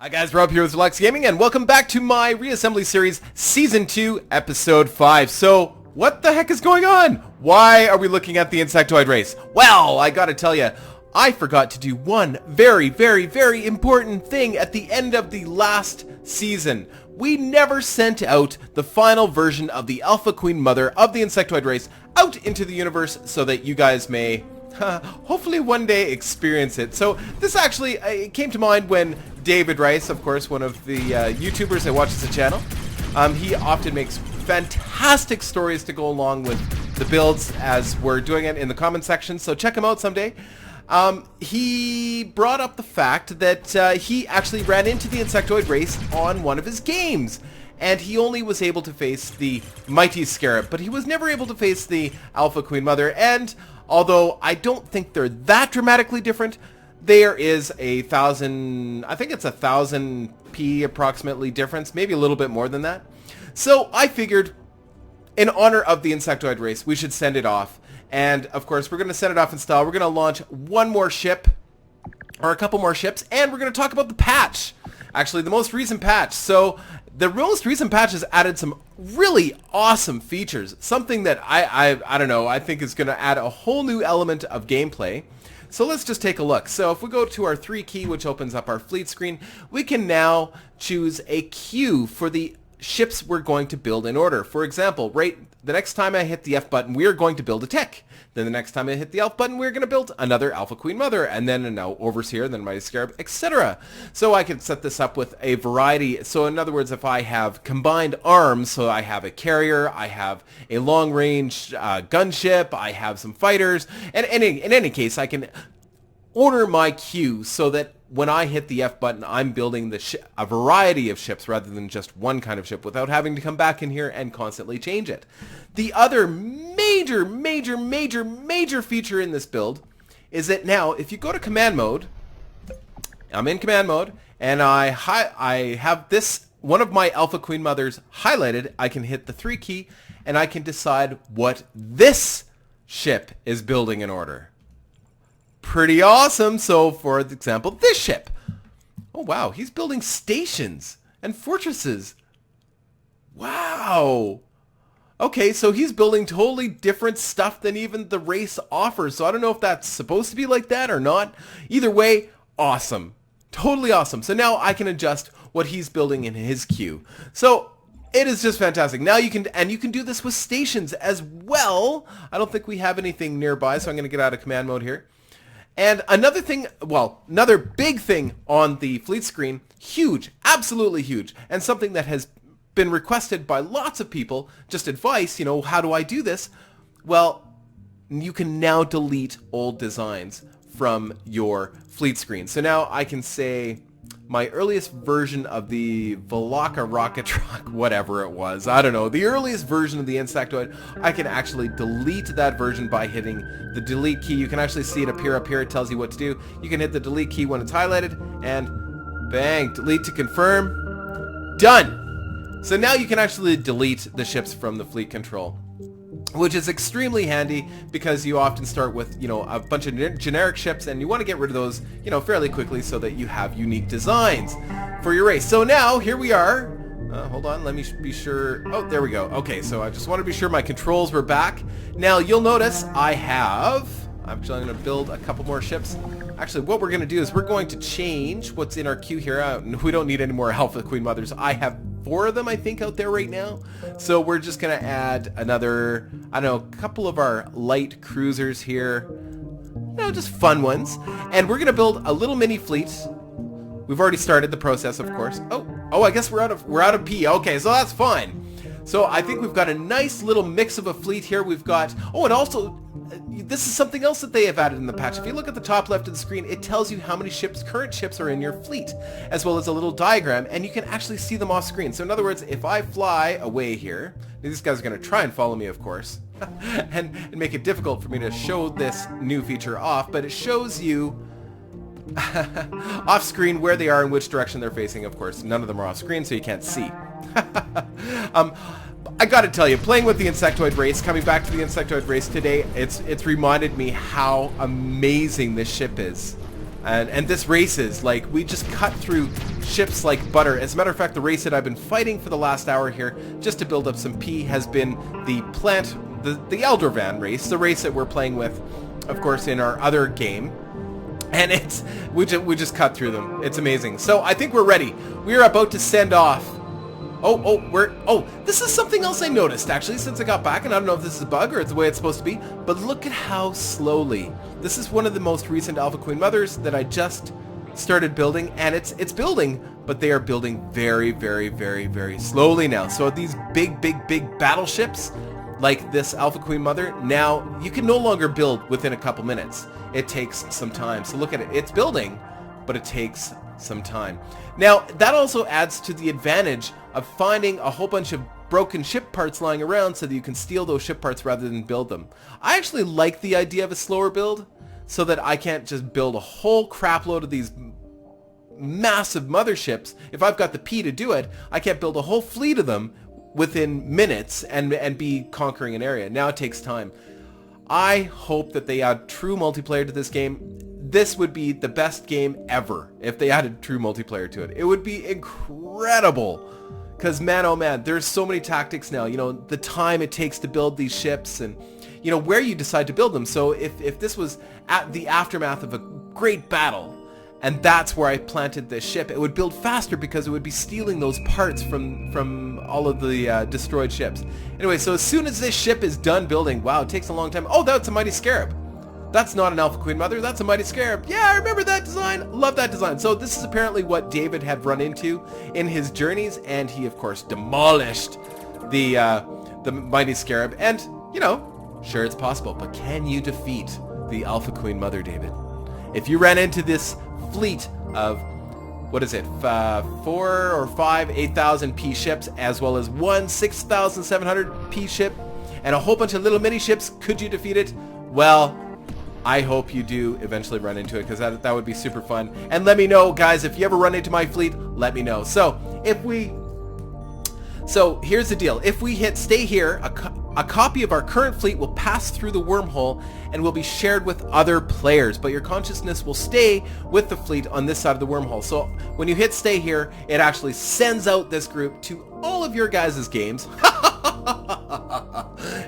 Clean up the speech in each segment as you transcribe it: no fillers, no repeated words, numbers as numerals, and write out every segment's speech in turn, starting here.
Hi guys, Rob here with Deluks Gaming, and welcome back to my Reassembly series, Season 2, Episode 5. So, what the heck is going on? Why are we looking at the insectoid race? Well, I gotta tell you, I forgot to do one very important thing at the end of the last season. We never sent out the final version of the Alpha Queen Mother of the insectoid race out into the universe so that you guys may hopefully one day experience it. So this actually it came to mind when David Rice, of course, one of the YouTubers that watches the channel, he often makes fantastic stories to go along with the builds as we're doing it in the comment section, so check him out someday. He brought up the fact that he actually ran into the insectoid race on one of his games, and he only was able to face the Mighty Scarab, but he was never able to face the Alpha Queen Mother. And although I don't think they're that dramatically different, there is a 1,000, I think it's 1,000 P approximately difference, maybe a little bit more than that. So I figured, in honor of the insectoid race, we should send it off. And of course, we're going to send it off in style. We're going to launch one more ship, or a couple more ships, and we're going to talk about the patch. Actually, the most recent patch. So the most recent patch has added some really awesome features. Something that I don't know, I think is going to add a whole new element of gameplay. So let's just take a look. So if we go to our 3 key, which opens up our fleet screen, we can now choose a queue for the ships we're going to build in order. For example, the next time I hit the F button, we are going to build a tech. Then the next time I hit the Alpha button, we're going to build another Alpha Queen Mother, and then now Overseer, then Mighty Scarab, etc. So I can set this up with a variety. So in other words, if I have combined arms, so I have a carrier, I have a long-range gunship, I have some fighters, and in any case, I can order my queue so that when I hit the F button, I'm building a variety of ships rather than just one kind of ship without having to come back in here and constantly change it. The other major feature in this build is that now if you go to command mode, I'm in command mode, and I have this one of my Alpha Queen Mothers highlighted. I can hit the 3 key and I can decide what this ship is building in order. Pretty awesome. So for example, this ship. Oh wow, he's building stations and fortresses. Wow. Okay, so he's building totally different stuff than even the race offers. So I don't know if that's supposed to be like that or not. Either way, awesome. Totally awesome. So now I can adjust what he's building in his queue. So it is just fantastic. Now you can do this with stations as well. I don't think we have anything nearby, so I'm going to get out of command mode here. And another thing, well, another big thing on the fleet screen, huge, absolutely huge, and something that has been requested by lots of people, just advice, how do I do this? Well, you can now delete old designs from your fleet screen. So now I can say my earliest version of the Velaka rocket truck, whatever it was, I don't know, the earliest version of the insectoid, I can actually delete that version by hitting the delete key. You can actually see it appear up here. It tells you what to do. You can hit the delete key when it's highlighted, and bang, delete to confirm. Done! So now you can actually delete the ships from the fleet control, which is extremely handy because you often start with, a bunch of generic ships, and you want to get rid of those, fairly quickly so that you have unique designs for your race. So now, here we are. Hold on, let me be sure. Oh, there we go. Okay, so I just want to be sure my controls were back. Now, you'll notice I'm actually going to build a couple more ships. Actually, what we're going to do is we're going to change what's in our queue here. We don't need any more Alpha Queen Mothers. I have 4 of them, I think, out there right now. So we're just going to add another, I don't know, a couple of our light cruisers here. Just fun ones. And we're going to build a little mini fleet. We've already started the process, of course. Oh, I guess we're out of P. Okay, so that's fine. So I think we've got a nice little mix of a fleet here. We've got, and also, this is something else that they have added in the patch. If you look at the top left of the screen, it tells you how many current ships are in your fleet, as well as a little diagram, and you can actually see them off screen. So in other words, if I fly away here, these guys are going to try and follow me, of course, and make it difficult for me to show this new feature off, but it shows you off screen where they are and which direction they're facing. Of course, none of them are off screen, so you can't see. I gotta tell you, playing with the insectoid race, coming back to the insectoid race today, it's reminded me how amazing this ship is. And this race is, like, we just cut through ships like butter. As a matter of fact, the race that I've been fighting for the last hour here, just to build up some P, has been the the Aldrovan race, the race that we're playing with, of course, in our other game. And we just cut through them. It's amazing. So I think we're ready. We are about to send off. This is something else I noticed, actually, since I got back, and I don't know if this is a bug or it's the way it's supposed to be, but look at how slowly. This is one of the most recent Alpha Queen Mothers that I just started building, and it's building, but they are building very, very, very, very slowly now. So these big battleships, like this Alpha Queen Mother, now you can no longer build within a couple minutes. It takes some time. So look at it. It's building, but it takes some time. Now, that also adds to the advantage of finding a whole bunch of broken ship parts lying around so that you can steal those ship parts rather than build them. I actually like the idea of a slower build so that I can't just build a whole crap load of these massive motherships. If I've got the P to do it, I can't build a whole fleet of them within minutes and be conquering an area. Now it takes time. I hope that they add true multiplayer to this game. This would be the best game ever if they added true multiplayer to it. It would be incredible. Because man, oh man, there's so many tactics now. You know, the time it takes to build these ships and, you know, where you decide to build them. So if this was at the aftermath of a great battle, and that's where I planted this ship, it would build faster because it would be stealing those parts from all of the destroyed ships. Anyway, so as soon as this ship is done building, wow, it takes a long time. Oh, that's a Mighty Scarab. That's not an Alpha Queen Mother, that's a Mighty Scarab. Yeah, I remember that design. Love that design. So this is apparently what David had run into in his journeys, and he, of course, demolished the Mighty Scarab. And, you know, sure, it's possible, but can you defeat the Alpha Queen Mother, David? If you ran into this fleet of, what is it, 4 or 5 8,000 P ships, as well as one 6,700 P ship, and a whole bunch of little mini ships, could you defeat it? Well, I hope you do eventually run into it, because that would be super fun. And let me know, guys, if you ever run into my fleet, let me know. So here's the deal. If we hit stay here, a copy of our current fleet will pass through the wormhole and will be shared with other players, but your consciousness will stay with the fleet on this side of the wormhole. So when you hit stay here, it actually sends out this group to all of your guys' games.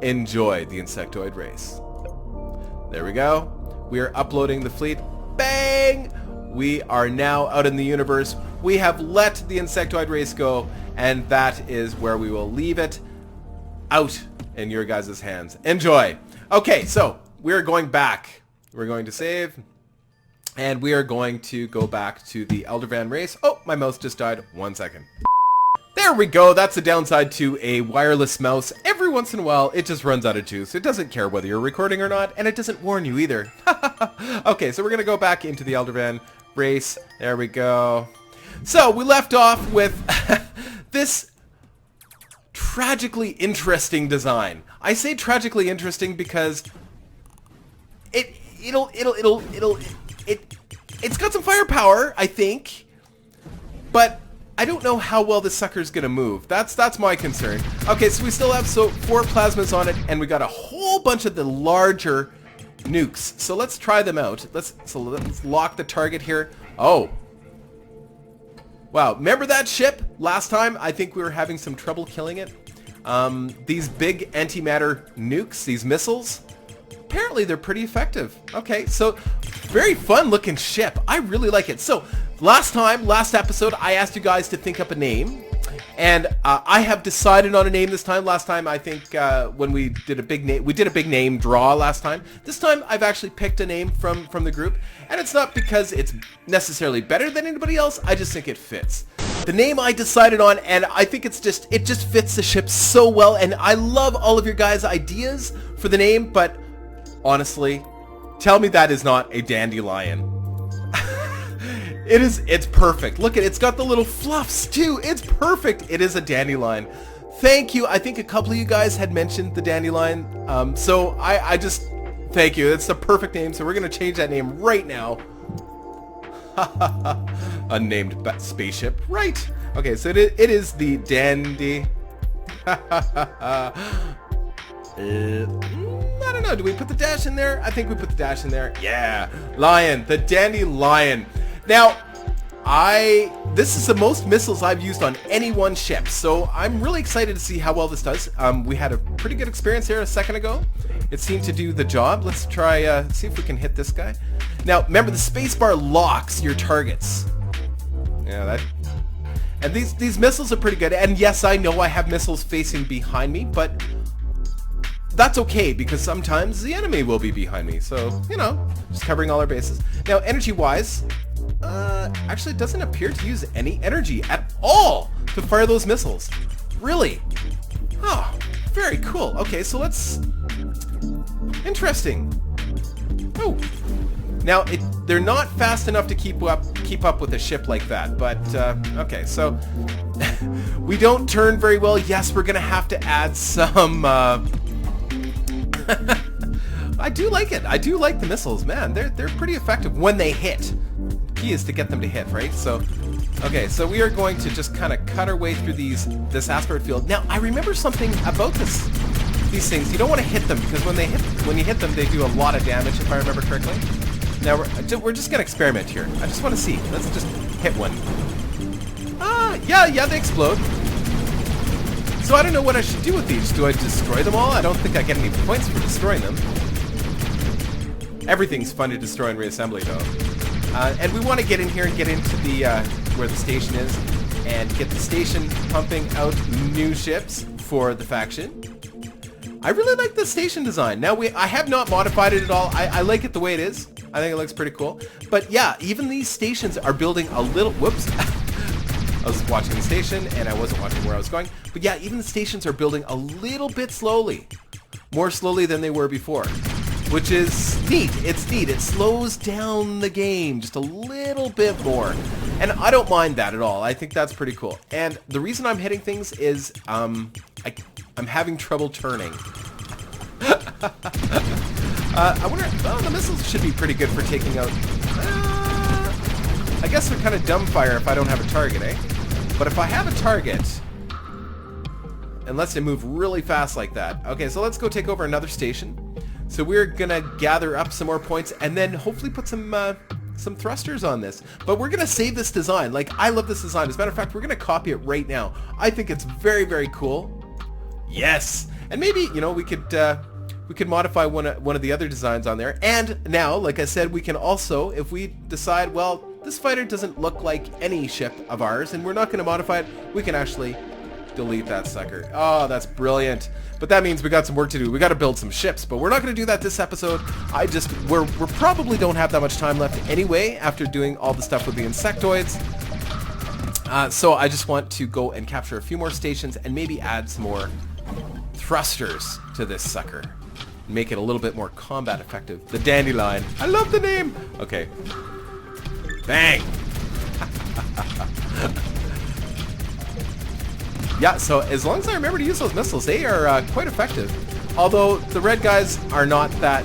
Enjoy the insectoid race. There we go. We are uploading the fleet. Bang! We are now out in the universe. We have let the insectoid race go, and that is where we will leave it, out in your guys' hands. Enjoy. Okay, so we're going back. We're going to save, and we are going to go back to the Aldrovan race. Oh, my mouse just died. 1 second. There we go. That's the downside to a wireless mouse. Every once in a while, it just runs out of juice. It doesn't care whether you're recording or not, and it doesn't warn you either. Okay, so we're going to go back into the Aldrovan race. There we go. So we left off with this tragically interesting design. I say tragically interesting because it's got some firepower, I think, but I don't know how well this sucker's gonna move. That's my concern. Okay, so we still have 4 plasmas on it, and we got a whole bunch of the larger nukes. So let's try them out. Let's lock the target here. Oh. Wow, remember that ship? Last time, I think we were having some trouble killing it. These big antimatter nukes, these missiles, apparently they're pretty effective. Okay, so very fun looking ship. I really like it. So last episode, I asked you guys to think up a name, and I have decided on a name this time. Last time, I think when we did a big name draw last time. This time, I've actually picked a name from the group, and it's not because it's necessarily better than anybody else. I just think it fits. The name I decided on, and I think it just fits the ship so well, and I love all of your guys' ideas for the name, but honestly, tell me that is not a dandelion. It's perfect. Look at it. It's got the little fluffs too. It's perfect. It is a dandelion. Thank you. I think a couple of you guys had mentioned the dandelion. So I just thank you. It's the perfect name. So we're going to change that name right now. Unnamed spaceship. Right. Okay. So it is the dandy. Not don't know. Do we put the dash in there? I think we put the dash in there. Yeah. Lion. The dandelion. Now, this is the most missiles I've used on any one ship, so I'm really excited to see how well this does. We had a pretty good experience here a second ago. It seemed to do the job. Let's try, see if we can hit this guy. Now, remember, the spacebar locks your targets. Yeah, and these missiles are pretty good. And yes, I know I have missiles facing behind me, but that's okay, because sometimes the enemy will be behind me. So, you know, just covering all our bases. Now, energy-wise, actually it doesn't appear to use any energy at all to fire those missiles. Really? Oh, very cool. Okay, so let's... Interesting. Oh. Now, they're not fast enough to keep up with a ship like that, but, okay, so... we don't turn very well. Yes, we're gonna have to add some, I do like it. I do like the missiles, man. They're pretty effective when they hit. Key is to get them to hit, right? So, okay, so we are going to just kind of cut our way through this asteroid field. Now, I remember something about these things. You don't want to hit them, because when you hit them, they do a lot of damage, if I remember correctly. Now, we're just gonna experiment here. I just want to see. Let's just hit one. Yeah, they explode. So I don't know what I should do with these. Do I destroy them all? I don't think I get any points for destroying them. Everything's fun to destroy in Reassembly, though. And we want to get in here and get into the where the station is, and get the station pumping out new ships for the faction. I really like the station design. Now, I have not modified it at all. I like it the way it is. I think it looks pretty cool. But yeah, even these stations are building a little... Whoops. I was watching the station, and I wasn't watching where I was going. But yeah, even the stations are building a little bit slowly. More slowly than they were before. Which is neat. It's neat. It slows down the game just a little bit more. And I don't mind that at all. I think that's pretty cool. And the reason I'm hitting things is I'm having trouble turning. I wonder... Oh, the missiles should be pretty good for taking out... I guess they're kind of dumb fire if I don't have a target, eh? But if I have a target... Unless they move really fast like that. Okay, so let's go take over another station. So we're gonna gather up some more points and then hopefully put some thrusters on this. But we're gonna save this design. Like, I love this design. As a matter of fact, we're gonna copy it right now. I think it's very, very cool. Yes! And maybe, you know, we could modify one of the other designs on there. And now, like I said, we can also, if we decide, well, this fighter doesn't look like any ship of ours, and we're not gonna modify it, we can actually delete that sucker. Oh, that's brilliant. But that means we got some work to do. We got to build some ships, but we're not going to do that this episode. We're probably don't have that much time left anyway after doing all the stuff with the insectoids. So I just want to go and capture a few more stations and maybe add some more thrusters to this sucker. Make it a little bit more combat effective. The Dandelion. I love the name. Okay. Bang. Yeah, so as long as I remember to use those missiles, they are quite effective. Although the red guys are not that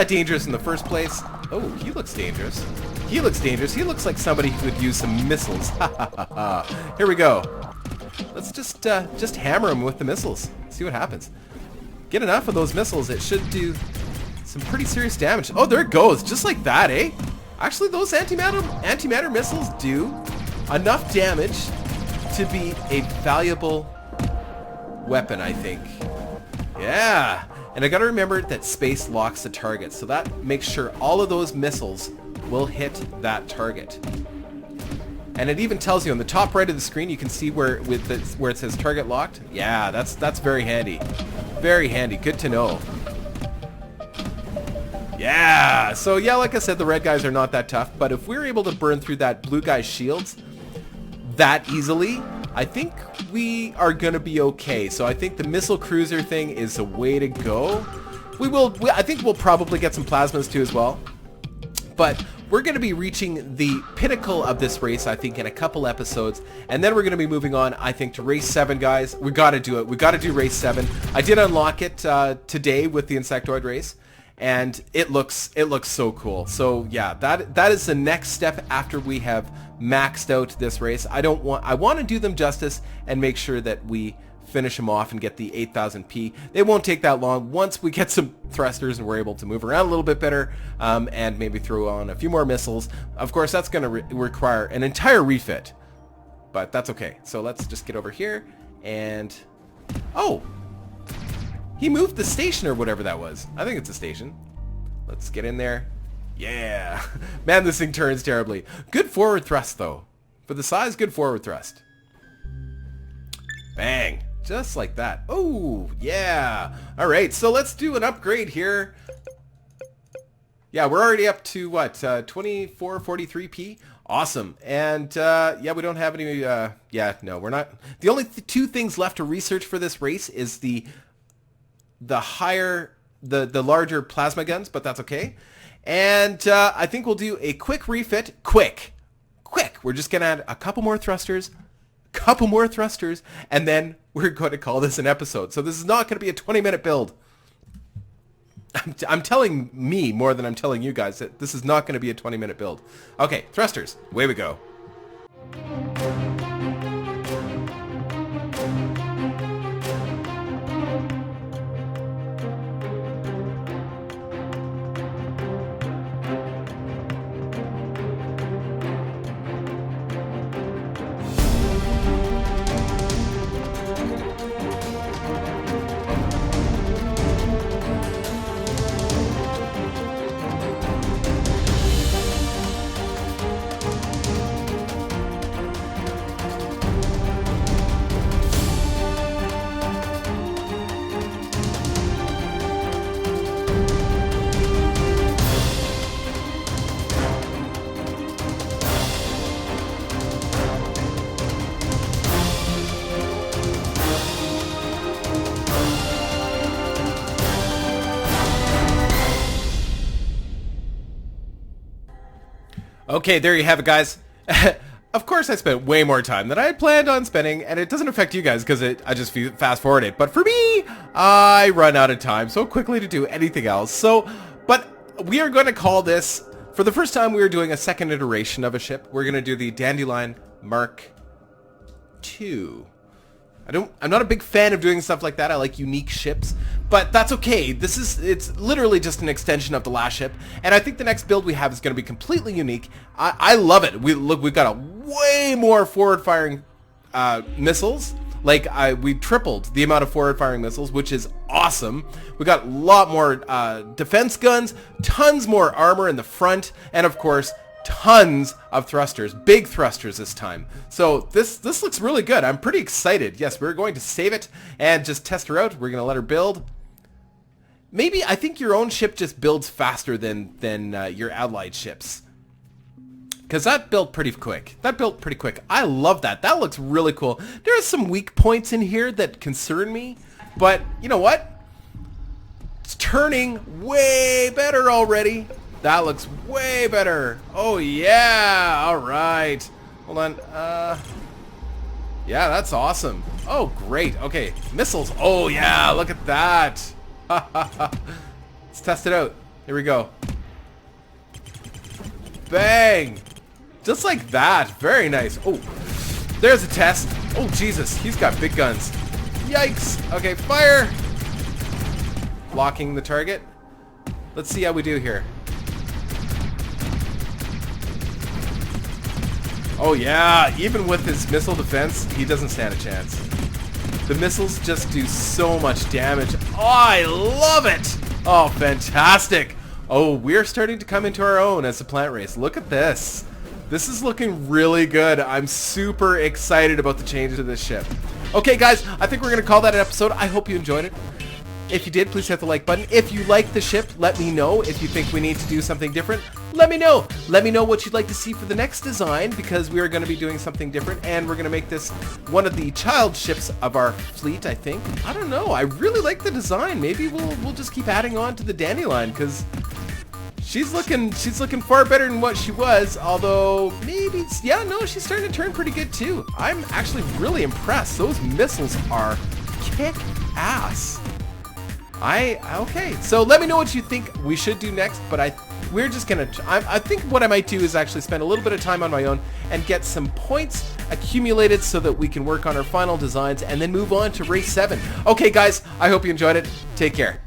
dangerous in the first place. Oh, he looks dangerous. He looks dangerous. He looks like somebody who could use some missiles. Here we go. Let's just hammer him with the missiles. See what happens. Get enough of those missiles. It should do some pretty serious damage. Oh, there it goes. Just like that, eh? Actually, those antimatter missiles do enough damage to be a valuable weapon, I think. Yeah. And I gotta remember that space locks the target, so that makes sure all of those missiles will hit that target. And it even tells you on the top right of the screen, you can see where it says target locked. Yeah, that's very handy. Very handy. Good to know. Yeah. So yeah, like I said, the red guys are not that tough, but if we're able to burn through that blue guy's shields that easily, I think we are gonna be okay. So I think the missile cruiser thing is the way to go. I think we'll probably get some plasmas too as well. But we're going to be reaching the pinnacle of this race, I think, in a couple episodes. And then we're going to be moving on, I think, to Race 7, guys. We got to do it. We got to do Race 7. I did unlock it today with the insectoid race. And it looks so cool. So, yeah, that is the next step after we have maxed out this race. I want to do them justice and make sure that we finish them off and get the 8,000 P. They won't take that long once we get some thrusters and we're able to move around a little bit better, and maybe throw on a few more missiles. Of course, that's going to require an entire refit, but that's okay. So let's just get over here and... Oh! He moved the station or whatever that was. I think it's a station. Let's get in there. Yeah! Man, this thing turns terribly. Good forward thrust, though. For the size, good forward thrust. Bang! Just like that. Oh, yeah! Alright, so let's do an upgrade here. Yeah, we're already up to, what, 2443p? Awesome. And, yeah, we don't have any, yeah, no, we're not. The only two things left to research for this race is the larger plasma guns, but that's okay. And, I think we'll do a quick refit. Quick! We're just gonna add a couple more thrusters, and then we're going to call this an episode. So this is not going to be a 20-minute build. I'm telling me more than I'm telling you guys that this is not going to be a 20-minute build. Okay, thrusters. Away we go. Okay, there you have it, guys. Of course, I spent way more time than I had planned on spending, and it doesn't affect you guys because I just fast forward it. But for me, I run out of time so quickly to do anything else. So, but we are going to call this, for the first time, we are doing a second iteration of a ship. We're going to do the Dandelion Mark II. I'm not a big fan of doing stuff like that. I like unique ships, but that's okay. It's literally just an extension of the last ship, and I think the next build we have is going to be completely unique. I love it. We've got a way more forward-firing missiles. Like we tripled the amount of forward-firing missiles, which is awesome. We got a lot more defense guns, tons more armor in the front, and of course, tons of thrusters, big thrusters this time. So this looks really good. I'm pretty excited. Yes, we're going to save it and just test her out. We're going to let her build. Maybe I think your own ship just builds faster than your allied ships, because that built pretty quick. I love that. That looks really cool. There are some weak points in here that concern me, but you know what? It's turning way better already. That looks way better. Oh yeah, all right. Hold on. Yeah, that's awesome. Oh great. Okay, missiles. Oh yeah, look at that. Let's test it out. Here we go. Bang. Just like that. Very nice. Oh, there's a test. Oh Jesus, he's got big guns. Yikes. Okay, fire. Blocking the target. Let's see how we do here. Oh yeah, even with his missile defense, he doesn't stand a chance. The missiles just do so much damage. Oh, I love it! Oh, fantastic! Oh, we're starting to come into our own as a plant race. Look at this. This is looking really good. I'm super excited about the changes to this ship. Okay, guys, I think we're going to call that an episode. I hope you enjoyed it. If you did, please hit the like button. If you like the ship, let me know. If you think we need to do something different, let me know. Let me know what you'd like to see for the next design, because we are going to be doing something different, and we're going to make this one of the child ships of our fleet, I think. I don't know. I really like the design. Maybe we'll just keep adding on to the Dandelion, because she's looking far better than what she was, although maybe, yeah, no, she's starting to turn pretty good too. I'm actually really impressed. Those missiles are kick-ass. Okay, so let me know what you think we should do next, but we're just gonna, I think what I might do is actually spend a little bit of time on my own and get some points accumulated so that we can work on our final designs and then move on to race 7. Okay guys, I hope you enjoyed it. Take care.